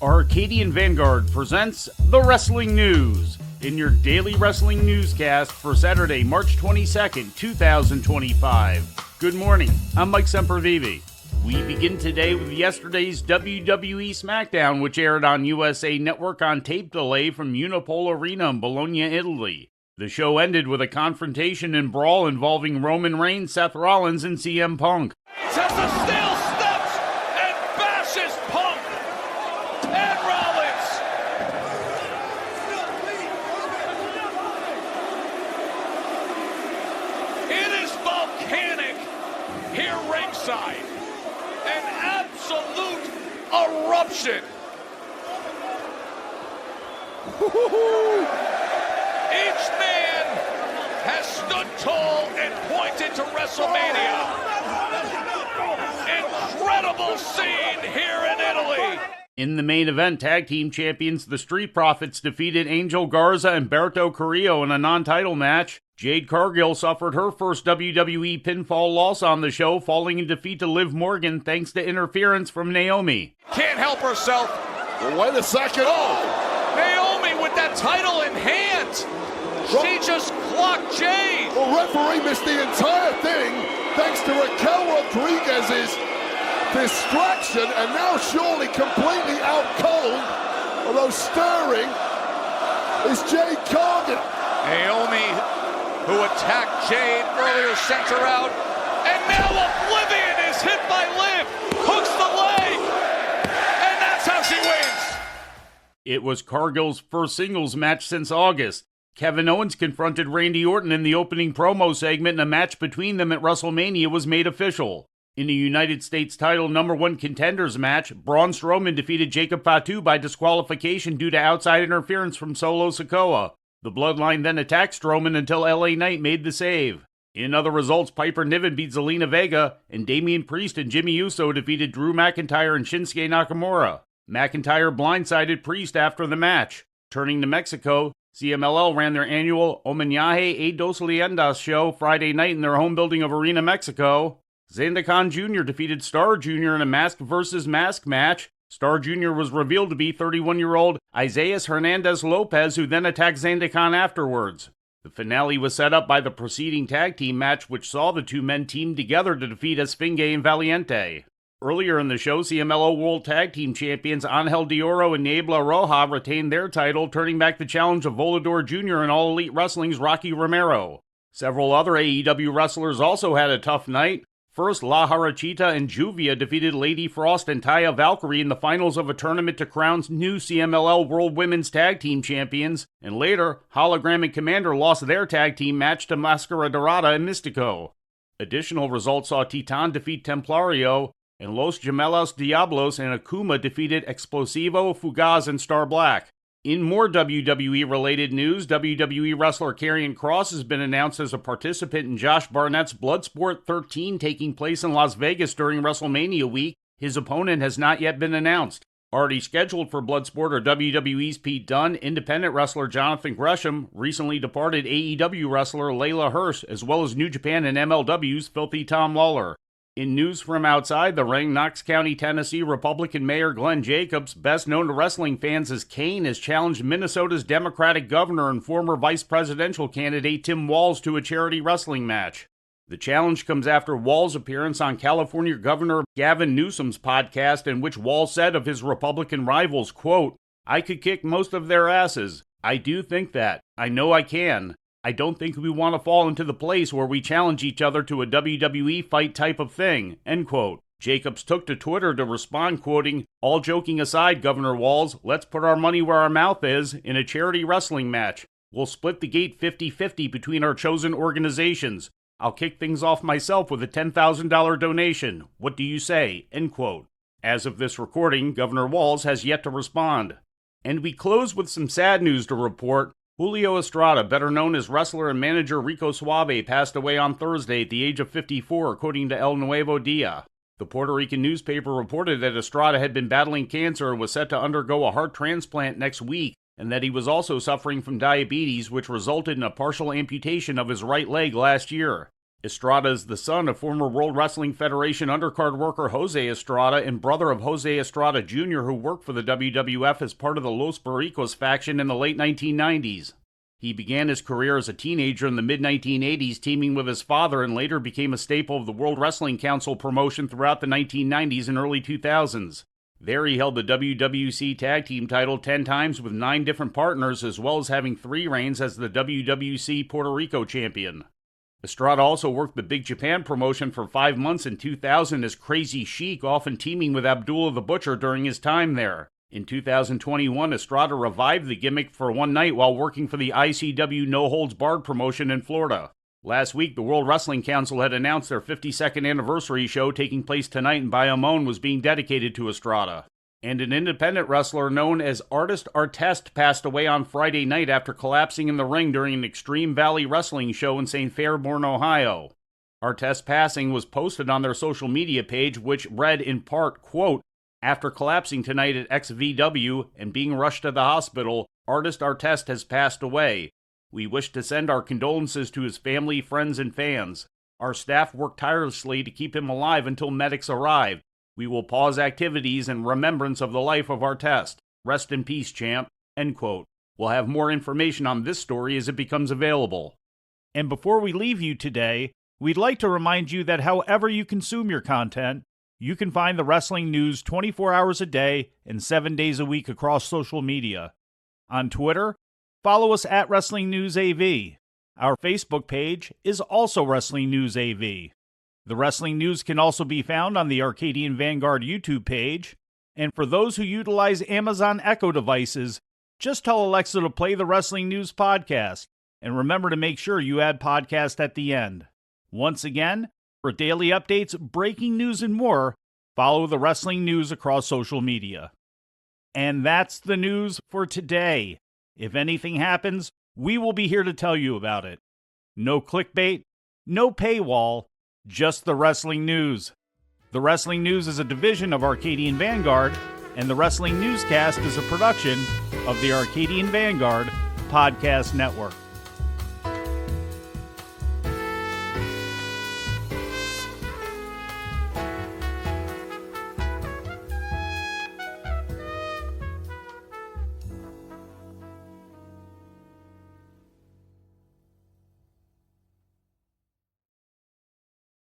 Arcadian Vanguard presents The Wrestling News in your daily wrestling newscast for Saturday, March 22nd, 2025. Good morning, I'm Mike Sempervive. We begin today with yesterday's WWE Smackdown, which aired on USA Network on tape delay from Unipol Arena in Bologna, Italy. The show ended with a confrontation and brawl involving Roman Reigns, Seth Rollins, and CM Punk. Tessa still steps and bashes Punk and Rollins. It is volcanic here ringside. An absolute eruption. Each man has stood tall and pointed to WrestleMania. Incredible scene here in Italy. In the main event, tag team champions the Street Profits defeated Angel Garza and Berto Carrillo in a non-title match. Jade Cargill suffered her first WWE pinfall loss on the show, falling in defeat to Liv Morgan thanks to interference from Naomi. Can't help herself. Well, wait a second. Oh, Naomi with that title in hand. She just clocked Jade. Well, referee missed the entire thing thanks to Raquel Rodriguez's distraction, and now surely completely out cold, although stirring, is Jade Cargill. Naomi, who attacked Jade earlier, sent her out, and now Oblivion is hit by Liv, hooks the leg, and that's how she wins. It was Cargill's first singles match since August. Kevin Owens confronted Randy Orton in the opening promo segment, and a match between them at WrestleMania was made official. In a United States title #1 contenders match, Braun Strowman defeated Jacob Fatu by disqualification due to outside interference from Solo Sikoa. The Bloodline then attacked Strowman until LA Knight made the save. In other results, Piper Niven beat Zelina Vega, and Damian Priest and Jimmy Uso defeated Drew McIntyre and Shinsuke Nakamura. McIntyre blindsided Priest after the match. Turning to Mexico, CMLL ran their annual Homenaje a dos Leyendas show Friday night in their home building of Arena, Mexico. Zandakan Jr. defeated Star Jr. in a mask versus mask match. Star Jr. was revealed to be 31-year-old Isaias Hernandez Lopez, who then attacked Zandakan afterwards. The finale was set up by the preceding tag team match, which saw the two men team together to defeat Esfinge and Valiente. Earlier in the show, CMLL World Tag Team Champions Angel Dioro and Niebla Roja retained their title, turning back the challenge of Volador Jr. and All Elite Wrestling's Rocky Romero. Several other AEW wrestlers also had a tough night. First, La Jarachita and Juvia defeated Lady Frost and Taya Valkyrie in the finals of a tournament to crown new CMLL World Women's Tag Team Champions, and later, Hologram and Commander lost their tag team match to Mascara Dorada and Mystico. Additional results saw Titan defeat Templario, and Los Gemelos Diablos and Akuma defeated Explosivo, Fugaz, and Star Black. In more WWE-related news, WWE wrestler Karrion Kross has been announced as a participant in Josh Barnett's Bloodsport 13 taking place in Las Vegas during WrestleMania week. His opponent has not yet been announced. Already scheduled for Bloodsport are WWE's Pete Dunne, independent wrestler Jonathan Gresham, recently departed AEW wrestler Layla Hirsch, as well as New Japan and MLW's Filthy Tom Lawler. In news from outside the ring, Knox County, Tennessee Republican Mayor Glenn Jacobs, best known to wrestling fans as Kane, has challenged Minnesota's Democratic governor and former vice presidential candidate Tim Walz to a charity wrestling match. The challenge comes after Walz's appearance on California Governor Gavin Newsom's podcast, in which Walz said of his Republican rivals, quote, "I could kick most of their asses. I do think that. I know I can. I don't think we want to fall into the place where we challenge each other to a WWE fight type of thing," end quote. Jacobs took to Twitter to respond, quoting, "All joking aside, Governor Walz, let's put our money where our mouth is in a charity wrestling match. We'll split the gate 50-50 between our chosen organizations. I'll kick things off myself with a $10,000 donation. What do you say?" End quote. As of this recording, Governor Walz has yet to respond. And we close with some sad news to report. Julio Estrada, better known as wrestler and manager Rico Suave, passed away on Thursday at the age of 54, according to El Nuevo Dia. The Puerto Rican newspaper reported that Estrada had been battling cancer and was set to undergo a heart transplant next week, and that he was also suffering from diabetes, which resulted in a partial amputation of his right leg last year. Estrada is the son of former World Wrestling Federation undercard worker Jose Estrada and brother of Jose Estrada Jr., who worked for the WWF as part of the Los Pericos faction in the late 1990s. He began his career as a teenager in the mid-1980s, teaming with his father, and later became a staple of the World Wrestling Council promotion throughout the 1990s and early 2000s. There he held the WWC Tag Team title 10 times with 9 different partners, as well as having 3 reigns as the WWC Puerto Rico champion. Estrada also worked the Big Japan promotion for 5 months in 2000 as Crazy Sheik, often teaming with Abdullah the Butcher during his time there. In 2021, Estrada revived the gimmick for one night while working for the ICW No Holds Barred promotion in Florida. Last week, the World Wrestling Council had announced their 52nd anniversary show taking place tonight in Bayamon was being dedicated to Estrada. And an independent wrestler known as Artist Artest passed away on Friday night after collapsing in the ring during an Extreme Valley Wrestling show in St. Fairborn, Ohio. Artest's passing was posted on their social media page, which read in part, quote, "After collapsing tonight at XVW and being rushed to the hospital, Artist Artest has passed away. We wish to send our condolences to his family, friends, and fans. Our staff worked tirelessly to keep him alive until medics arrived. We will pause activities in remembrance of the life of Artest. Rest in peace, champ." End quote. We'll have more information on this story as it becomes available. And before we leave you today, we'd like to remind you that however you consume your content, you can find the wrestling news 24 hours a day and 7 days a week across social media. On Twitter, follow us at Wrestling News AV. Our Facebook page is also Wrestling News AV. The Wrestling News can also be found on the Arcadian Vanguard YouTube page. And for those who utilize Amazon Echo devices, just tell Alexa to play the Wrestling News podcast. And remember to make sure you add podcast at the end. Once again, for daily updates, breaking news, and more, follow the Wrestling News across social media. And that's the news for today. If anything happens, we will be here to tell you about it. No clickbait, no paywall, just the Wrestling News. The Wrestling News is a division of Arcadian Vanguard, and the Wrestling Newscast is a production of the Arcadian Vanguard Podcast Network.